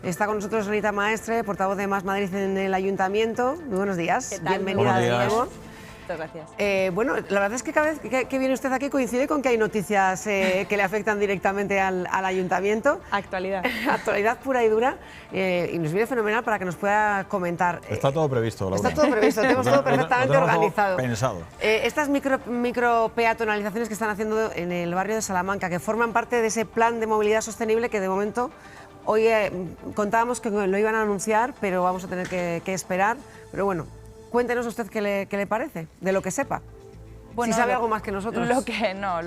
Está con nosotros Rita Maestre, portavoz de Más Madrid en el Ayuntamiento. Muy buenos días. ¿Qué tal? Bienvenida de nuevo. Muchas gracias. Bueno, la verdad es que cada vez que viene usted aquí coincide con que hay noticias que le afectan directamente al Ayuntamiento. Actualidad. Actualidad pura y dura. Y nos viene fenomenal para que nos pueda comentar. Está todo previsto, Laura. Está todo previsto, tenemos todo perfectamente organizado. Pensado. Estas micro peatonalizaciones que están haciendo en el barrio de Salamanca, que forman parte de ese plan de movilidad sostenible que de momento hoy contábamos que lo iban a anunciar, pero vamos a tener que esperar. Pero bueno, cuéntenos usted qué le parece, de lo que sepa. Bueno, si sabe algo más que nosotros. Lo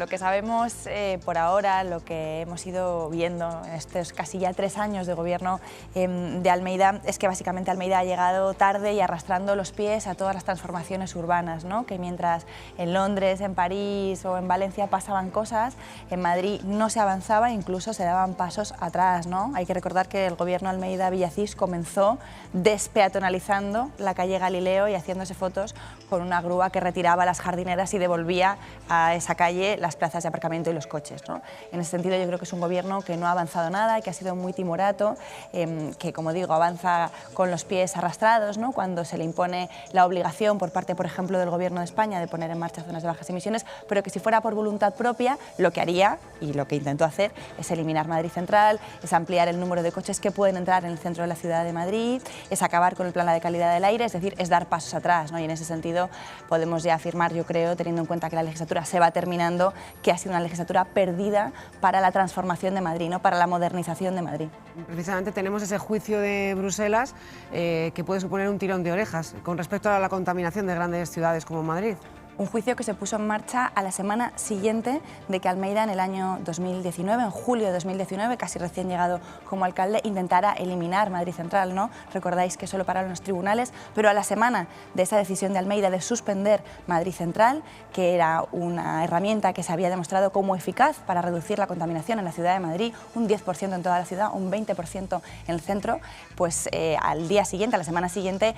que sabemos por ahora, lo que hemos ido viendo en estos casi ya 3 años de gobierno de Almeida, es que básicamente Almeida ha llegado tarde y arrastrando los pies a todas las transformaciones urbanas, ¿no? Que mientras en Londres, en París o en Valencia pasaban cosas, en Madrid no se avanzaba, incluso se daban pasos atrás, ¿no? Hay que recordar que el gobierno Almeida-Villacís comenzó despeatonalizando la calle Galileo y haciéndose fotos con una grúa que retiraba las jardineras y devolvía a esa calle las plazas de aparcamiento y los coches, ¿no? En ese sentido yo creo que es un gobierno que no ha avanzado nada, que ha sido muy timorato, que como digo avanza con los pies arrastrados, ¿no? Cuando se le impone la obligación por parte, por ejemplo, del gobierno de España de poner en marcha zonas de bajas emisiones, pero que si fuera por voluntad propia lo que haría y lo que intentó hacer es eliminar Madrid Central, es ampliar el número de coches que pueden entrar en el centro de la ciudad de Madrid, es acabar con el plan de calidad del aire, es decir, es dar pasos atrás, ¿no? Y en ese sentido podemos ya afirmar, yo creo, teniendo en cuenta que la legislatura se va terminando, que ha sido una legislatura perdida para la transformación de Madrid, ¿no? Para la modernización de Madrid. Precisamente tenemos ese juicio de Bruselas que puede suponer un tirón de orejas con respecto a la contaminación de grandes ciudades como Madrid. Un juicio que se puso en marcha a la semana siguiente de que Almeida en el año 2019, en julio de 2019, casi recién llegado como alcalde, intentara eliminar Madrid Central, ¿no? Recordáis que solo pararon los tribunales, pero a la semana de esa decisión de Almeida de suspender Madrid Central, que era una herramienta que se había demostrado como eficaz para reducir la contaminación en la ciudad de Madrid, un 10% en toda la ciudad, un 20% en el centro, pues al día siguiente, a la semana siguiente,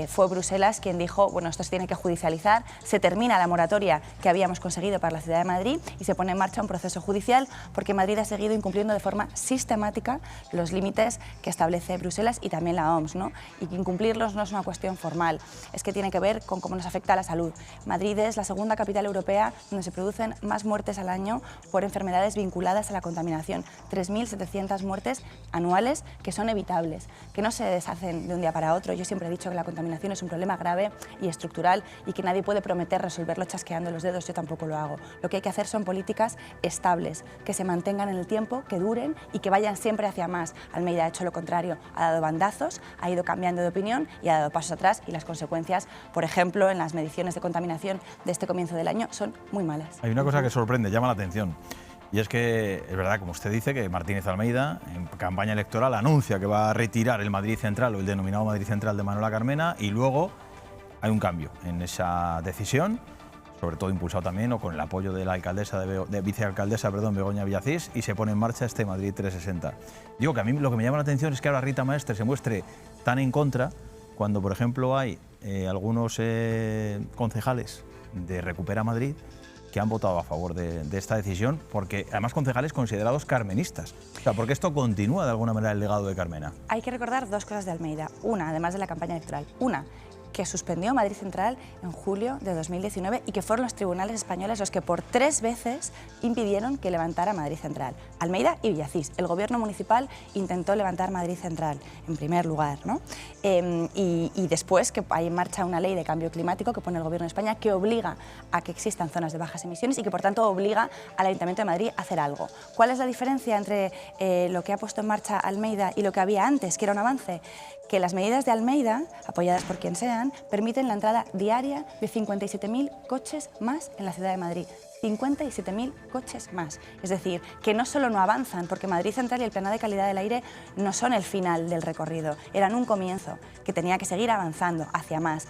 fue Bruselas quien dijo, bueno, esto se tiene que judicializar, se termina la moratoria que habíamos conseguido para la ciudad de Madrid y se pone en marcha un proceso judicial porque Madrid ha seguido incumpliendo de forma sistemática los límites que establece Bruselas y también la OMS, ¿no? Y que incumplirlos no es una cuestión formal, es que tiene que ver con cómo nos afecta a la salud. Madrid es la segunda capital europea donde se producen más muertes al año por enfermedades vinculadas a la contaminación, 3.700 muertes anuales que son evitables, que no se deshacen de un día para otro. Yo siempre he dicho que la contaminación es un problema grave y estructural y que nadie puede prometer resolverlo chasqueando los dedos, yo tampoco lo hago. Lo que hay que hacer son políticas estables, que se mantengan en el tiempo, que duren y que vayan siempre hacia más. Almeida ha hecho lo contrario, ha dado bandazos, ha ido cambiando de opinión y ha dado pasos atrás y las consecuencias, por ejemplo, en las mediciones de contaminación de este comienzo del año son muy malas. Hay una cosa que sorprende, llama la atención. Y es que es verdad, como usted dice, que Martínez Almeida, en campaña electoral, anuncia que va a retirar el Madrid Central o el denominado Madrid Central de Manuela Carmena y luego hay un cambio en esa decisión, sobre todo impulsado también o con el apoyo de la alcaldesa vicealcaldesa, Begoña Villacís, y se pone en marcha este Madrid 360. Digo que a mí lo que me llama la atención es que ahora Rita Maestre se muestre tan en contra cuando, por ejemplo, hay algunos concejales de Recupera Madrid que han votado a favor de esta decisión, porque además concejales considerados carmenistas. O sea, porque esto continúa de alguna manera el legado de Carmena. Hay que recordar dos cosas de Almeida. Una, además de la campaña electoral. Una, que suspendió Madrid Central en julio de 2019 y que fueron los tribunales españoles los que por 3 veces impidieron que levantara Madrid Central. Almeida y Villacís. El gobierno municipal intentó levantar Madrid Central, en primer lugar, ¿no? Y después que hay en marcha una ley de cambio climático que pone el gobierno de España que obliga a que existan zonas de bajas emisiones y que por tanto obliga al Ayuntamiento de Madrid a hacer algo. ¿Cuál es la diferencia entre lo que ha puesto en marcha Almeida y lo que había antes, que era un avance? Que las medidas de Almeida, apoyadas por quien sean, permiten la entrada diaria de 57.000 coches más en la ciudad de Madrid. 57.000 coches más. Es decir, que no solo no avanzan, porque Madrid Central y el plan de calidad del aire no son el final del recorrido, eran un comienzo, que tenía que seguir avanzando hacia más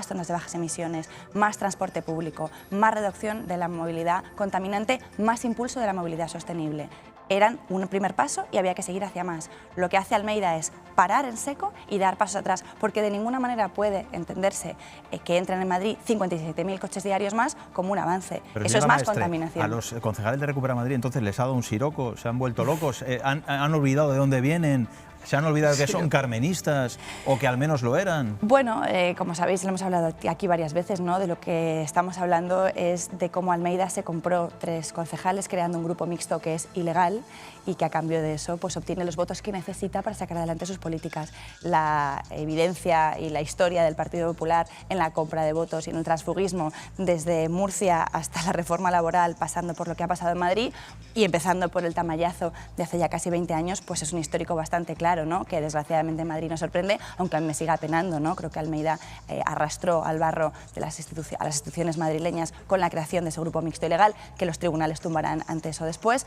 zonas de bajas emisiones, más transporte público, más reducción de la movilidad contaminante, más impulso de la movilidad sostenible. Eran un primer paso y había que seguir hacia más. Lo que hace Almeida es parar en seco y dar pasos atrás, porque de ninguna manera puede entenderse que entren en Madrid 57.000 coches diarios más como un avance. Pero eso es más Maestre, contaminación. A los concejales de Recupera Madrid entonces les ha dado un siroco, se han vuelto locos, han olvidado de dónde vienen, ¿Se han olvidado que son carmenistas o que al menos lo eran? Bueno, como sabéis, lo hemos hablado aquí varias veces, ¿no? De lo que estamos hablando es de cómo Almeida se compró 3 concejales creando un grupo mixto que es ilegal y que a cambio de eso pues, obtiene los votos que necesita para sacar adelante sus políticas. La evidencia y la historia del Partido Popular en la compra de votos y en el transfugismo desde Murcia hasta la reforma laboral, pasando por lo que ha pasado en Madrid y empezando por el tamallazo de hace ya casi 20 años, pues es un histórico bastante claro, ¿no? Que desgraciadamente en Madrid nos sorprende, aunque a mí me siga penando, ¿no? Creo que Almeida arrastró al barro de a las instituciones madrileñas con la creación de ese grupo mixto ilegal, que los tribunales tumbarán antes o después,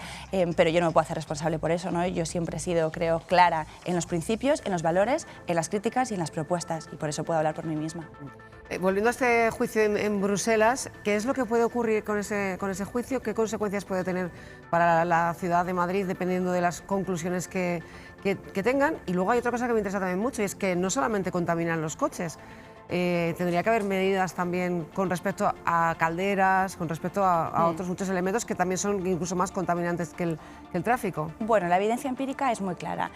pero yo no me puedo hacer responsable por eso, ¿no? Yo siempre he sido, creo, clara en los principios, en los valores, en las críticas y en las propuestas, y por eso puedo hablar por mí misma. Volviendo a este juicio en Bruselas, ¿qué es lo que puede ocurrir con ese juicio? ¿Qué consecuencias puede tener para la ciudad de Madrid dependiendo de las conclusiones que tengan? Y luego hay otra cosa que me interesa también mucho y es que no solamente contaminan los coches, tendría que haber medidas también con respecto a calderas, con respecto a otros muchos elementos que también son incluso más contaminantes que el tráfico. Bueno, la evidencia empírica es muy clara.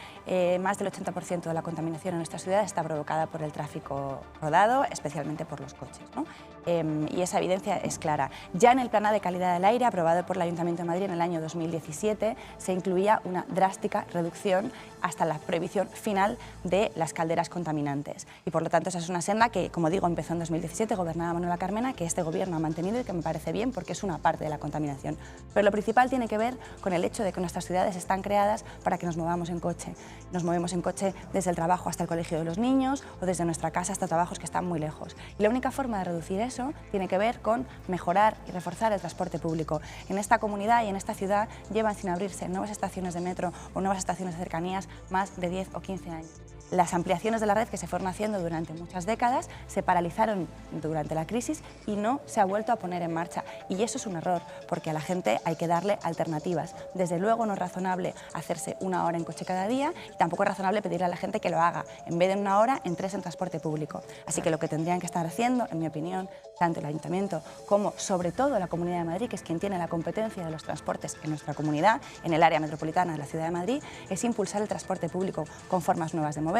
Más del 80% de la contaminación en nuestra ciudad está provocada por el tráfico rodado, especialmente por los coches, ¿no? Y esa evidencia es clara. Ya en el Plan de Calidad del Aire, aprobado por el Ayuntamiento de Madrid en el año 2017, se incluía una drástica reducción hasta la prohibición final de las calderas contaminantes. Y por lo tanto esa es una senda que, como digo, empezó en 2017, gobernaba Manuela Carmena, que este gobierno ha mantenido y que me parece bien porque es una parte de la contaminación. Pero lo principal tiene que ver con el hecho de que nuestras ciudades están creadas para que nos movamos en coche. Nos movemos en coche desde el trabajo hasta el colegio de los niños o desde nuestra casa hasta trabajos que están muy lejos. Y la única forma de reducir eso tiene que ver con mejorar y reforzar el transporte público. En esta comunidad y en esta ciudad llevan sin abrirse nuevas estaciones de metro o nuevas estaciones de cercanías más de 10 o 15 años. Las ampliaciones de la red que se fueron haciendo durante muchas décadas se paralizaron durante la crisis y no se ha vuelto a poner en marcha. Y eso es un error, porque a la gente hay que darle alternativas. Desde luego no es razonable hacerse 1 hora en coche cada día y tampoco es razonable pedirle a la gente que lo haga, en vez de 1 hora, en 3 en transporte público. Así que lo que tendrían que estar haciendo, en mi opinión, tanto el Ayuntamiento como sobre todo la Comunidad de Madrid, que es quien tiene la competencia de los transportes en nuestra comunidad, en el área metropolitana de la Ciudad de Madrid, es impulsar el transporte público con formas nuevas de moverse,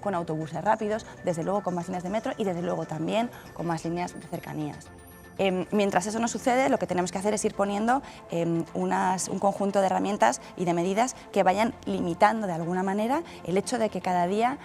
con autobuses rápidos, desde luego con más líneas de metro y desde luego también con más líneas de cercanías. Mientras eso no sucede, lo que tenemos que hacer es ir poniendo un conjunto de herramientas y de medidas que vayan limitando de alguna manera el hecho de que cada día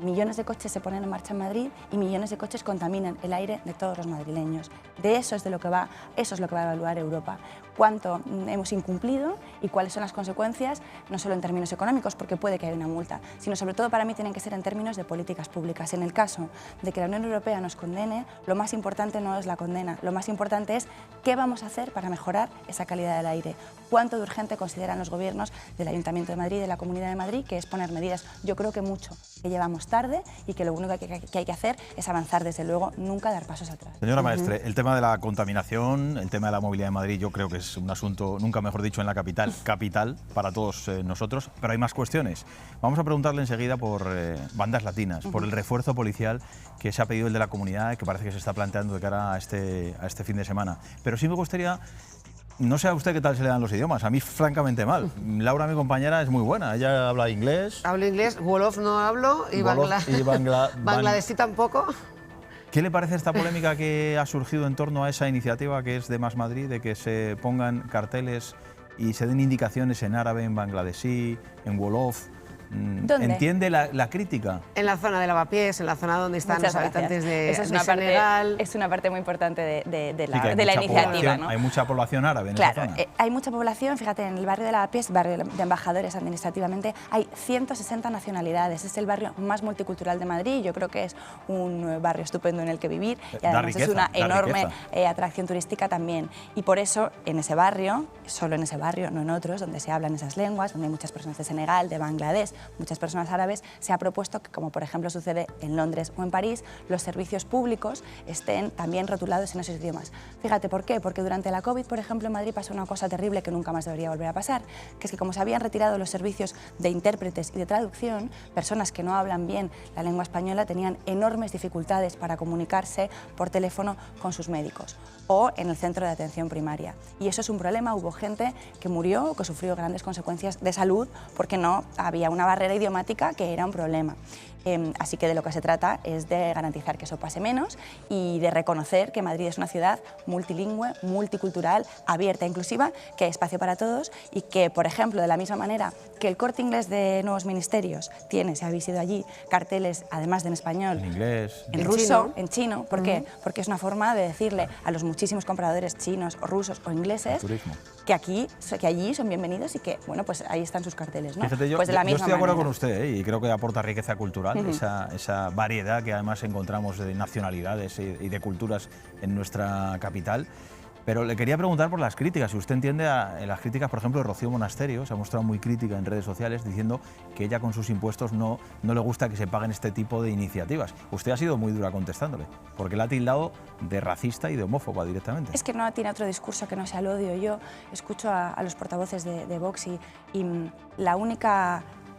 millones de coches se ponen en marcha en Madrid y millones de coches contaminan el aire de todos los madrileños. De eso es lo que va a evaluar Europa. Cuánto hemos incumplido y cuáles son las consecuencias, no solo en términos económicos, porque puede que haya una multa, sino sobre todo para mí tienen que ser en términos de políticas públicas. En el caso de que la Unión Europea nos condene, lo más importante no es la condena, lo más importante es qué vamos a hacer para mejorar esa calidad del aire. Cuánto de urgente consideran los gobiernos del Ayuntamiento de Madrid y de la Comunidad de Madrid, que es poner medidas. Yo creo que mucho, que llevamos tarde y que lo único que hay que hacer es avanzar, desde luego, nunca dar pasos atrás. Señora Maestre, el tema de la contaminación, el tema de la movilidad en Madrid, yo creo que es un asunto, nunca mejor dicho, en la capital para todos nosotros, pero hay más cuestiones. Vamos a preguntarle enseguida por bandas latinas, por el refuerzo policial que se ha pedido el de la comunidad, que parece que se está planteando de cara a este fin de semana. Pero sí me gustaría, no sé a usted qué tal se le dan los idiomas, a mí francamente mal. Laura, mi compañera, es muy buena, ella habla inglés. Hablo inglés, Wolof no hablo y Bangladesí tampoco. ¿Qué le parece esta polémica que ha surgido en torno a esa iniciativa que es de Más Madrid, de que se pongan carteles y se den indicaciones en árabe, en bangladesí, en Wolof? ¿Dónde? ¿Entiende la crítica? En la zona de Lavapiés, en la zona donde están los habitantes de Senegal. Es una parte muy importante de la iniciativa, ¿no? Hay mucha población árabe en esa zona. Hay mucha población, fíjate, en el barrio de Lavapiés, barrio de embajadores administrativamente, hay 160 nacionalidades. Es el barrio más multicultural de Madrid. Yo creo que es un barrio estupendo en el que vivir y además es una enorme atracción turística también. Y por eso, en ese barrio, solo en ese barrio, no en otros, donde se hablan esas lenguas, donde hay muchas personas de Senegal, de Bangladesh, muchas personas árabes, se ha propuesto que, como por ejemplo sucede en Londres o en París, los servicios públicos estén también rotulados en esos idiomas. Fíjate, ¿por qué? Porque durante la COVID, por ejemplo, en Madrid pasó una cosa terrible que nunca más debería volver a pasar, que es que como se habían retirado los servicios de intérpretes y de traducción, personas que no hablan bien la lengua española tenían enormes dificultades para comunicarse por teléfono con sus médicos o en el centro de atención primaria. Y eso es un problema, hubo gente que murió o que sufrió grandes consecuencias de salud porque no había una barrera idiomática que era un problema. Así que de lo que se trata es de garantizar que eso pase menos y de reconocer que Madrid es una ciudad multilingüe, multicultural, abierta e inclusiva, que hay espacio para todos y que, por ejemplo, de la misma manera que el Corte Inglés de Nuevos Ministerios tiene, si habéis ido allí, carteles, además de en español, en inglés, en ruso, en chino. ¿Por qué? Porque es una forma de decirle a los muchísimos compradores chinos o rusos o ingleses que allí son bienvenidos y que, bueno, pues ahí están sus carteles, ¿no? Fíjate, pues de la misma yo estoy de acuerdo manera. con usted, y creo que aporta riqueza cultural, esa variedad que además encontramos de nacionalidades y de culturas en nuestra capital. Pero le quería preguntar por las críticas. Si usted entiende las críticas, por ejemplo, de Rocío Monasterio, se ha mostrado muy crítica en redes sociales diciendo que ella con sus impuestos no le gusta que se paguen este tipo de iniciativas. Usted ha sido muy dura contestándole, porque le ha tildado de racista y de homófoba directamente. Es que no tiene otro discurso que no sea el odio. Yo escucho a los portavoces de Vox y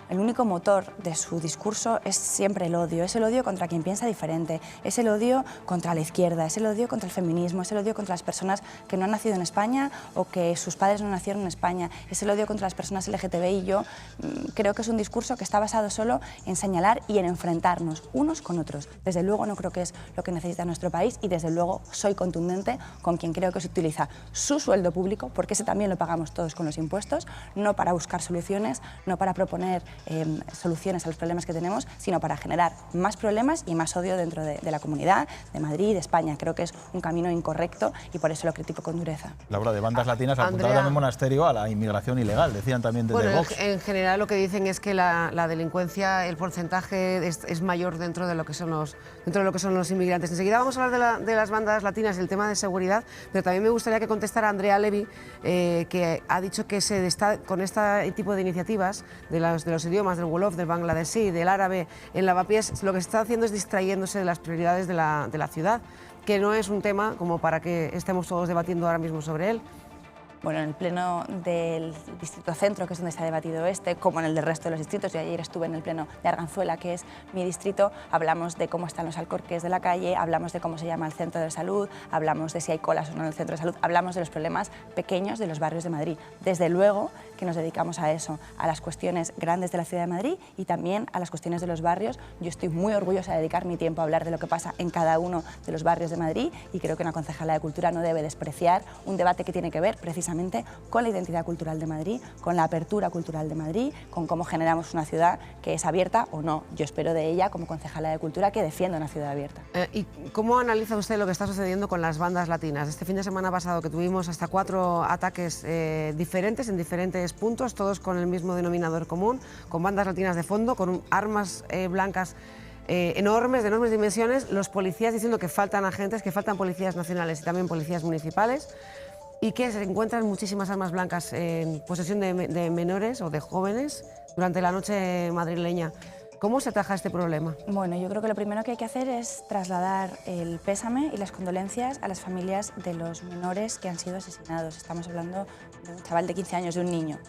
el único motor de su discurso es siempre el odio. Es el odio contra quien piensa diferente, es el odio contra la izquierda, es el odio contra el feminismo, es el odio contra las personas que no han nacido en España o que sus padres no nacieron en España, es el odio contra las personas LGTBI. Y yo creo que es un discurso que está basado solo en señalar y en enfrentarnos unos con otros. Desde luego no creo que es lo que necesita nuestro país y desde luego soy contundente con quien creo que se utiliza su sueldo público, porque ese también lo pagamos todos con los impuestos, no para buscar soluciones, no para proponer soluciones a los problemas que tenemos, sino para generar más problemas y más odio dentro de la comunidad, de Madrid, de España. Creo que es un camino incorrecto y por eso lo critico con dureza. Laura, de bandas latinas apuntaba también Monasterio a la inmigración ilegal, decían también desde Vox. En general lo que dicen es que la delincuencia, el porcentaje es mayor dentro de lo que son los inmigrantes. Enseguida vamos a hablar de las bandas latinas y el tema de seguridad, pero también me gustaría que contestara Andrea Levy, que ha dicho que con este tipo de iniciativas de los idiomas, del Wolof, del bangladesí, del árabe, en Lavapiés, lo que se está haciendo es distrayéndose de las prioridades de la ciudad, que no es un tema como para que estemos todos debatiendo ahora mismo sobre él. Bueno, en el pleno del Distrito Centro, que es donde se ha debatido como en el del resto de los distritos, y ayer estuve en el pleno de Arganzuela, que es mi distrito, hablamos de cómo están los alcorques de la calle, hablamos de cómo se llama el centro de salud, hablamos de si hay colas o no en el centro de salud, hablamos de los problemas pequeños de los barrios de Madrid. Desde luego que nos dedicamos a eso, a las cuestiones grandes de la ciudad de Madrid y también a las cuestiones de los barrios. Yo estoy muy orgullosa de dedicar mi tiempo a hablar de lo que pasa en cada uno de los barrios de Madrid y creo que una concejala de Cultura no debe despreciar un debate que tiene que ver precisamente con la identidad cultural de Madrid, con la apertura cultural de Madrid, con cómo generamos una ciudad que es abierta o no. Yo espero de ella, como concejala de Cultura, que defienda una ciudad abierta. ¿Y cómo analiza usted lo que está sucediendo con las bandas latinas? Este fin de semana pasado que tuvimos hasta 4 ataques diferentes en diferentes puntos, todos con el mismo denominador común, con bandas latinas de fondo, con armas blancas enormes, de enormes dimensiones, los policías diciendo que faltan agentes, que faltan policías nacionales y también policías municipales, y que se encuentran muchísimas armas blancas en posesión de menores o de jóvenes durante la noche madrileña. ¿Cómo se ataja este problema? Bueno, yo creo que lo primero que hay que hacer es trasladar el pésame y las condolencias a las familias de los menores que han sido asesinados. Estamos hablando de un chaval de 15 años, de un niño,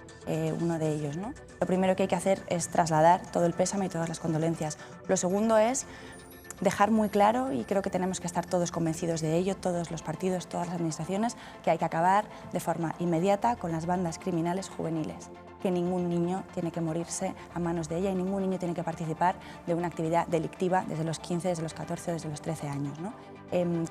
uno de ellos, ¿no? Lo primero que hay que hacer es trasladar todo el pésame y todas las condolencias. Lo segundo es dejar muy claro, y creo que tenemos que estar todos convencidos de ello, todos los partidos, todas las administraciones, que hay que acabar de forma inmediata con las bandas criminales juveniles, que ningún niño tiene que morirse a manos de ella y ningún niño tiene que participar de una actividad delictiva desde los 15, desde los 14, desde los 13 años, ¿no?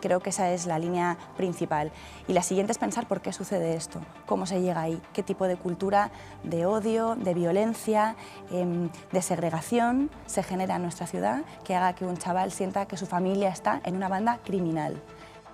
Creo que esa es la línea principal. Y la siguiente es pensar por qué sucede esto, cómo se llega ahí, qué tipo de cultura de odio, de violencia, de segregación se genera en nuestra ciudad que haga que un chaval sienta que su familia está en una banda criminal.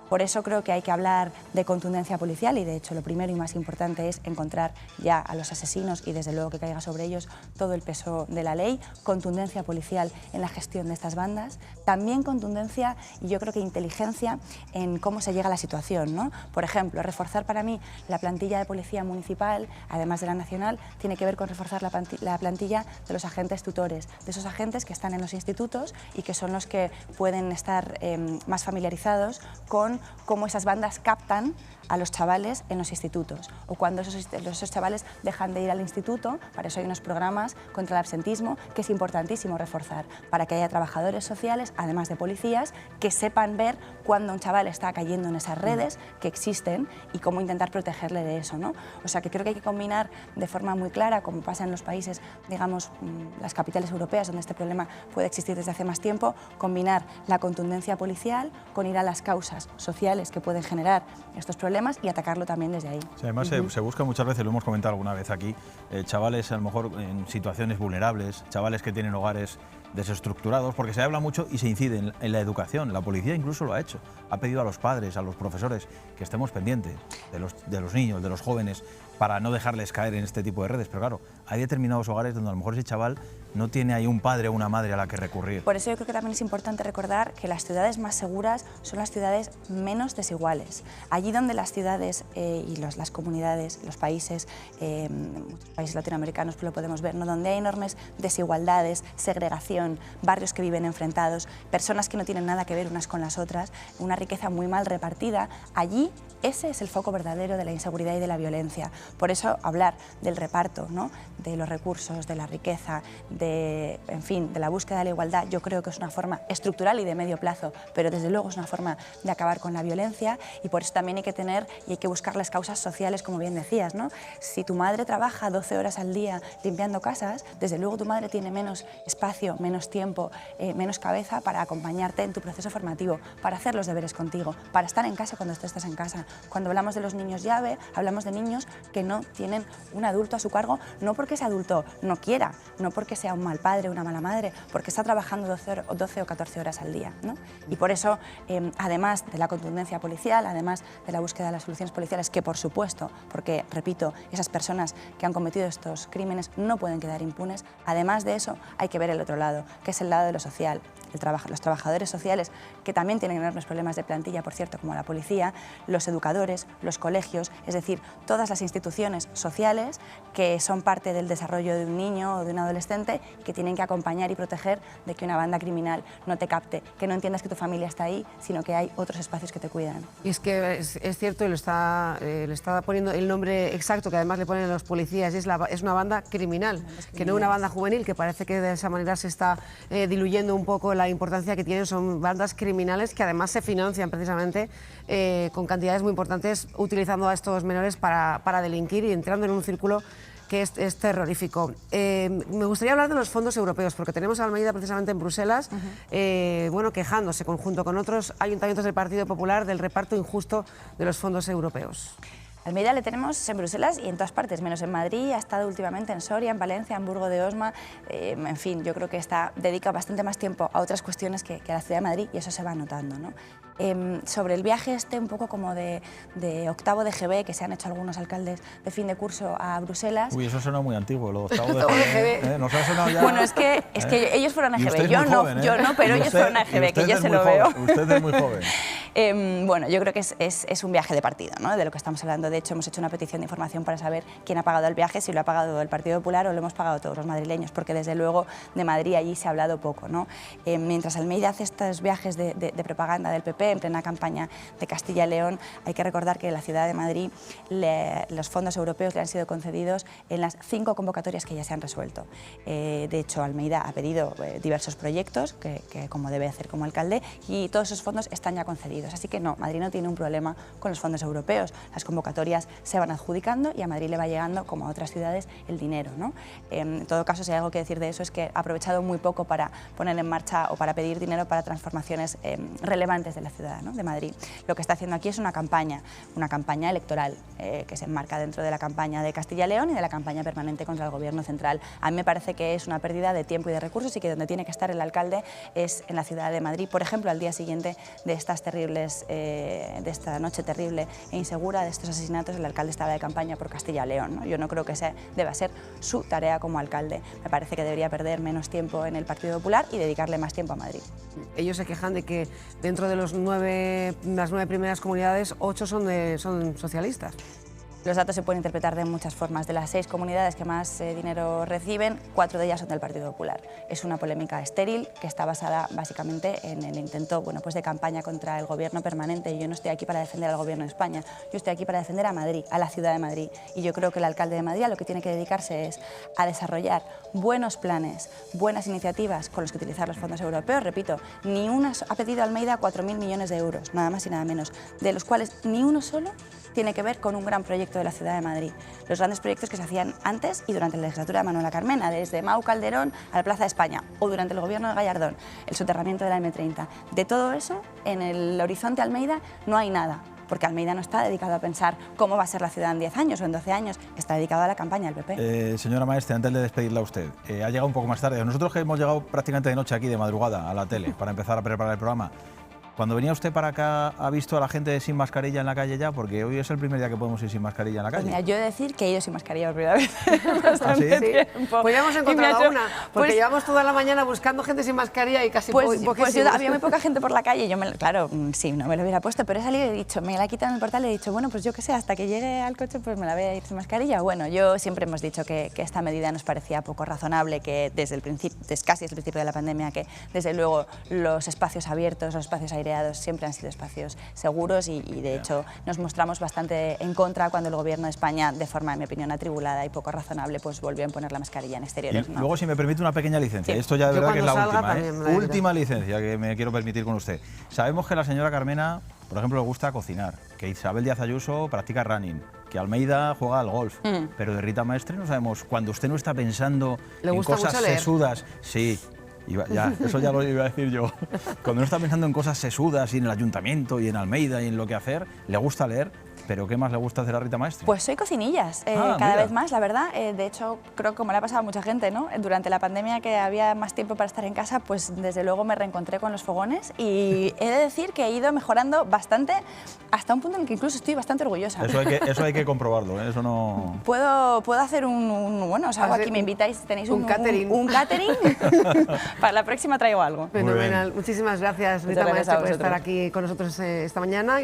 Por eso creo que hay que hablar de contundencia policial y, de hecho, lo primero y más importante es encontrar ya a los asesinos y, desde luego, que caiga sobre ellos todo el peso de la ley. Contundencia policial en la gestión de estas bandas. También contundencia y yo creo que inteligencia en cómo se llega a la situación, ¿no? Por ejemplo, reforzar para mí la plantilla de policía municipal, además de la nacional, tiene que ver con reforzar la plantilla de los agentes tutores, de esos agentes que están en los institutos y que son los que pueden estar más familiarizados con cómo esas bandas captan a los chavales en los institutos, o cuando esos chavales dejan de ir al instituto. Para eso hay unos programas contra el absentismo que es importantísimo reforzar, para que haya trabajadores sociales, además de policías, que sepan ver cuando un chaval está cayendo en esas redes que existen y cómo intentar protegerle de eso, ¿no? O sea, que creo que hay que combinar de forma muy clara, como pasa en los países, digamos, las capitales europeas, donde este problema puede existir desde hace más tiempo, combinar la contundencia policial con ir a las causas sociales que pueden generar estos problemas y atacarlo también desde ahí. Sí, además se busca muchas veces, lo hemos comentado alguna vez aquí, chavales a lo mejor en situaciones vulnerables, chavales que tienen hogares desestructurados, porque se habla mucho y se incide en la educación. La policía incluso lo ha hecho, ha pedido a los padres, a los profesores, que estemos pendientes de los niños, de los jóvenes, para no dejarles caer en este tipo de redes. Pero claro, hay determinados hogares donde a lo mejor ese chaval no tiene ahí un padre o una madre a la que recurrir. Por eso yo creo que también es importante recordar que las ciudades más seguras son las ciudades menos desiguales. Allí donde las ciudades y las comunidades, los países, muchos países latinoamericanos pues lo podemos ver, ¿no? Donde hay enormes desigualdades, segregación, barrios que viven enfrentados, personas que no tienen nada que ver unas con las otras, una riqueza muy mal repartida, allí ese es el foco verdadero de la inseguridad y de la violencia. Por eso hablar del reparto, ¿no? De los recursos, de la riqueza, en fin, de la búsqueda de la igualdad, yo creo que es una forma estructural y de medio plazo, pero desde luego es una forma de acabar con la violencia, y por eso también hay que tener y hay que buscar las causas sociales, como bien decías, ¿no? Si tu madre trabaja 12 horas al día limpiando casas, desde luego tu madre tiene menos espacio, menos tiempo, menos cabeza para acompañarte en tu proceso formativo, para hacer los deberes contigo, para estar en casa cuando tú estás en casa. Cuando hablamos de los niños llave, hablamos de niños que no tienen un adulto a su cargo, no porque ese adulto no quiera, no porque sea un mal padre o una mala madre, porque está trabajando 12 o 14 horas al día, ¿no? Y por eso, además de la contundencia policial, además de la búsqueda de las soluciones policiales, que por supuesto, porque, repito, esas personas que han cometido estos crímenes no pueden quedar impunes, además de eso hay que ver el otro lado, que es el lado de lo social. Los trabajadores sociales, que también tienen enormes problemas de plantilla, por cierto, como la policía, los educadores, los colegios, es decir, todas las instituciones sociales que son parte del desarrollo de un niño o de un adolescente, que tienen que acompañar y proteger de que una banda criminal no te capte, que no entiendas que tu familia está ahí, sino que hay otros espacios que te cuidan. Y es que es cierto, y le está poniendo el nombre exacto, que además le ponen los policías, es una banda criminal, que no una banda juvenil, que parece que de esa manera se está diluyendo un poco la importancia que tienen. Son bandas criminales que además se financian precisamente con cantidades muy importantes, utilizando a estos menores para delinquir y entrando en un círculo que es terrorífico. Me gustaría hablar de los fondos europeos, porque tenemos a Almeida precisamente en Bruselas, bueno, quejándose junto con otros ayuntamientos del Partido Popular del reparto injusto de los fondos europeos. Almeida le tenemos en Bruselas y en todas partes, menos en Madrid. Ha estado últimamente en Soria, en Valencia, en Burgo de Osma. En fin, yo creo que dedica bastante más tiempo a otras cuestiones que a la ciudad de Madrid, y eso se va notando, ¿no? Sobre el viaje un poco como de octavo de GB, que se han hecho algunos alcaldes de fin de curso a Bruselas. Uy, eso suena muy antiguo, lo octavo de GB. ¿Nos ha sonado ya? Bueno, es que ellos fueron a GB, yo no, pero ellos fueron a GB, que yo se lo veo. Usted es muy joven. Bueno, yo creo que es un viaje de partido, ¿no? De lo que estamos hablando. De hecho, hemos hecho una petición de información para saber quién ha pagado el viaje, si lo ha pagado el Partido Popular o lo hemos pagado todos los madrileños, porque desde luego de Madrid allí se ha hablado poco, ¿no? Mientras Almeida hace estos viajes de propaganda del PP en plena campaña de Castilla y León, hay que recordar que en la ciudad de Madrid los fondos europeos le han sido concedidos en las 5 convocatorias que ya se han resuelto. De hecho, Almeida ha pedido diversos proyectos, que como debe hacer como alcalde, y todos esos fondos están ya concedidos. Así que no, Madrid no tiene un problema con los fondos europeos. Las convocatorias se van adjudicando y a Madrid le va llegando, como a otras ciudades, el dinero, ¿no? En todo caso, si hay algo que decir de eso, es que ha aprovechado muy poco para poner en marcha o para pedir dinero para transformaciones relevantes de la ciudad, ¿no? De Madrid. Lo que está haciendo aquí es una campaña electoral que se enmarca dentro de la campaña de Castilla y León y de la campaña permanente contra el Gobierno central. A mí me parece que es una pérdida de tiempo y de recursos, y que donde tiene que estar el alcalde es en la ciudad de Madrid, por ejemplo, al día siguiente de de esta noche terrible e insegura, de estos asesinatos. El alcalde estaba de campaña por Castilla y León, ¿no? Yo no creo que esa deba ser su tarea como alcalde. Me parece que debería perder menos tiempo en el Partido Popular y dedicarle más tiempo a Madrid. Ellos se quejan de que dentro de las 9 primeras comunidades, 8 son socialistas. Los datos se pueden interpretar de muchas formas. De las 6 comunidades que más dinero reciben, 4 de ellas son del Partido Popular. Es una polémica estéril que está basada básicamente en el intento pues de campaña contra el gobierno permanente. Yo no estoy aquí para defender al gobierno de España, yo estoy aquí para defender a Madrid, a la ciudad de Madrid. Y yo creo que el alcalde de Madrid lo que tiene que dedicarse es a desarrollar buenos planes, buenas iniciativas con los que utilizar los fondos europeos. Repito, ni una ha pedido Almeida 4.000 millones de euros, nada más y nada menos, de los cuales ni uno solo tiene que ver con un gran proyecto de la ciudad de Madrid. Los grandes proyectos que se hacían antes y durante la legislatura de Manuela Carmena, desde Mau Calderón a la Plaza de España, o durante el gobierno de Gallardón, el soterramiento de la M30. De todo eso, en el horizonte Almeida no hay nada, porque Almeida no está dedicado a pensar cómo va a ser la ciudad en 10 años o en 12 años, está dedicado a la campaña del PP. Señora Maestre, antes de despedirla a usted, ha llegado un poco más tarde. Nosotros que hemos llegado prácticamente de noche aquí, de madrugada, a la tele, para empezar a preparar el programa. Cuando venía usted para acá, ¿ha visto a la gente sin mascarilla en la calle ya? Porque hoy es el primer día que podemos ir sin mascarilla en la calle. Pues mira, yo he de decir que he ido sin mascarilla por primera vez bastante tiempo. Pues ya hemos encontrado una, porque llevamos toda la mañana buscando gente sin mascarilla y casi poquísimos. Pues había muy poca gente por la calle, yo claro, sí, no me lo hubiera puesto, pero he salido y he dicho, me la he quitado en el portal y he dicho, bueno, pues yo qué sé, hasta que llegue al coche pues me la voy a ir sin mascarilla. Bueno, yo siempre hemos dicho que esta medida nos parecía poco razonable, que desde el principio, casi desde el principio de la pandemia, que desde luego los espacios abiertos, los espacios aireados siempre han sido espacios seguros y de hecho nos mostramos bastante en contra cuando el gobierno de España, de forma, en mi opinión, atribulada y poco razonable, pues volvió a imponer la mascarilla en exteriores. Y luego, si me permite una pequeña licencia, esto ya de verdad que es la última licencia que me quiero permitir con usted. Sabemos que la señora Carmena, por ejemplo, le gusta cocinar, que Isabel Díaz Ayuso practica running, que Almeida juega al golf, pero de Rita Maestre no sabemos, cuando usted no está pensando en cosas sesudas, sí. Ya, eso ya lo iba a decir yo. Cuando no está pensando en cosas sesudas y en el ayuntamiento y en Almeida y en lo que hacer, le gusta leer, pero ¿qué más le gusta hacer a Rita Maestre? Pues soy cocinillas, cada vez más, la verdad. De hecho, creo que como le ha pasado a mucha gente, ¿no? Durante la pandemia, que había más tiempo para estar en casa, pues desde luego me reencontré con los fogones y he de decir que he ido mejorando bastante hasta un punto en el que incluso estoy bastante orgullosa. Eso hay que comprobarlo, ¿eh? Eso no... Puedo hacer bueno, os hago aquí, me invitáis, tenéis un catering. Un catering. Para la próxima traigo algo. Fenomenal. Muchísimas gracias, Rita Maestre, por estar aquí con nosotros esta mañana.